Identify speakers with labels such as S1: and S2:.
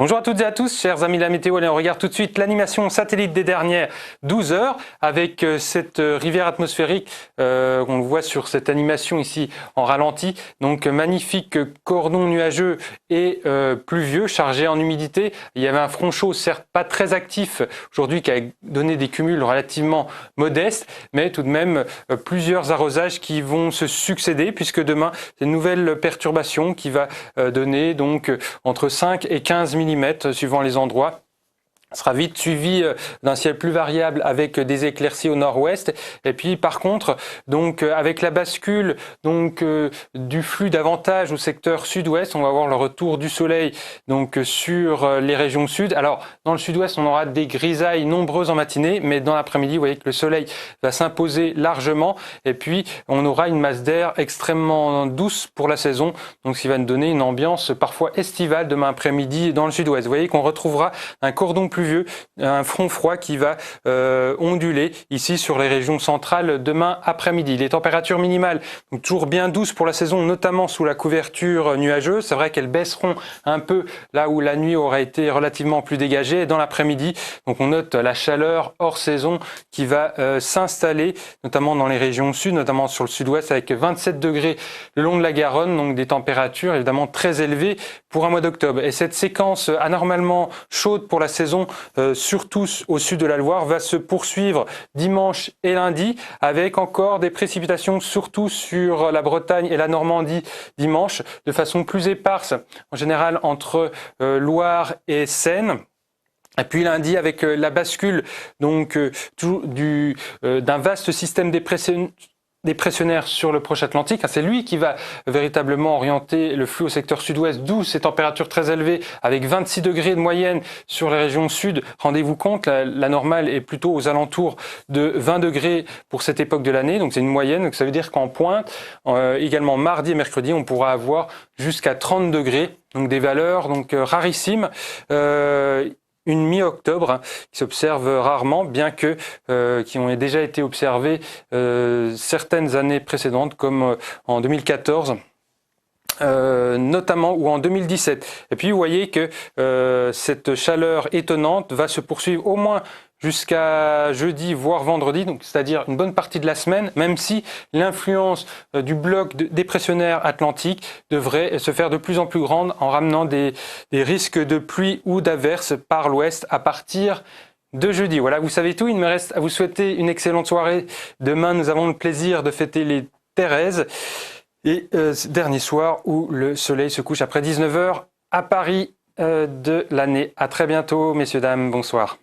S1: Bonjour à toutes et à tous, chers amis de la météo. Allez, on regarde tout de suite l'animation satellite des dernières 12 heures avec cette rivière atmosphérique. On le voit sur cette animation ici en ralenti. Donc magnifique cordon nuageux et pluvieux, chargé en humidité. Il y avait un front chaud, certes pas très actif aujourd'hui, qui a donné des cumuls relativement modestes, mais tout de même plusieurs arrosages qui vont se succéder, puisque demain, c'est une nouvelle perturbation qui va donner donc entre 5 et 15 mm suivant les endroits. Sera vite suivi d'un ciel plus variable avec des éclaircies au nord-ouest. Et puis par contre, donc avec la bascule du flux davantage au secteur sud-ouest, on va avoir le retour du soleil donc sur les régions sud. Alors dans le sud-ouest, on aura des grisailles nombreuses en matinée, mais dans l'après-midi, vous voyez que le soleil va s'imposer largement. Et puis on aura une masse d'air extrêmement douce pour la saison, donc ce qui va nous donner une ambiance parfois estivale demain après-midi dans le sud-ouest. Vous voyez qu'on retrouvera un cordon pluvieux, un front froid qui va onduler ici sur les régions centrales demain après-midi. Les températures minimales, donc toujours bien douces pour la saison, notamment sous la couverture nuageuse. C'est vrai qu'elles baisseront un peu là où la nuit aura été relativement plus dégagée. Et dans l'après-midi, donc on note la chaleur hors saison qui va s'installer, notamment dans les régions sud, notamment sur le sud-ouest, avec 27 degrés le long de la Garonne, donc des températures évidemment très élevées pour un mois d'octobre. Et cette séquence anormalement chaude pour la saison, surtout au sud de la Loire, va se poursuivre dimanche et lundi, avec encore des précipitations surtout sur la Bretagne et la Normandie dimanche, de façon plus éparse, en général entre Loire et Seine. Et puis lundi, avec la bascule donc d'un vaste système dépressionnaire sur le proche Atlantique. C'est lui qui va véritablement orienter le flux au secteur sud-ouest, d'où ces températures très élevées avec 26 degrés de moyenne sur les régions sud. Rendez-vous compte, la normale est plutôt aux alentours de 20 degrés pour cette époque de l'année, donc c'est une moyenne. Donc ça veut dire qu'en pointe, également mardi et mercredi, on pourra avoir jusqu'à 30 degrés, donc des valeurs rarissimes. Une mi-octobre qui s'observe rarement, bien que qui ont déjà été observées certaines années précédentes, comme en 2014. Notamment, ou en 2017. Et puis vous voyez que cette chaleur étonnante va se poursuivre au moins jusqu'à jeudi, voire vendredi, donc c'est-à-dire une bonne partie de la semaine, même si l'influence du bloc dépressionnaire atlantique devrait se faire de plus en plus grande en ramenant des risques de pluie ou d'averses par l'ouest à partir de jeudi. Voilà, vous savez tout, il me reste à vous souhaiter une excellente soirée. Demain, nous avons le plaisir de fêter les Thérèses. Et dernier soir où le soleil se couche après 19 h à Paris de l'année. À très bientôt, messieurs, dames, bonsoir.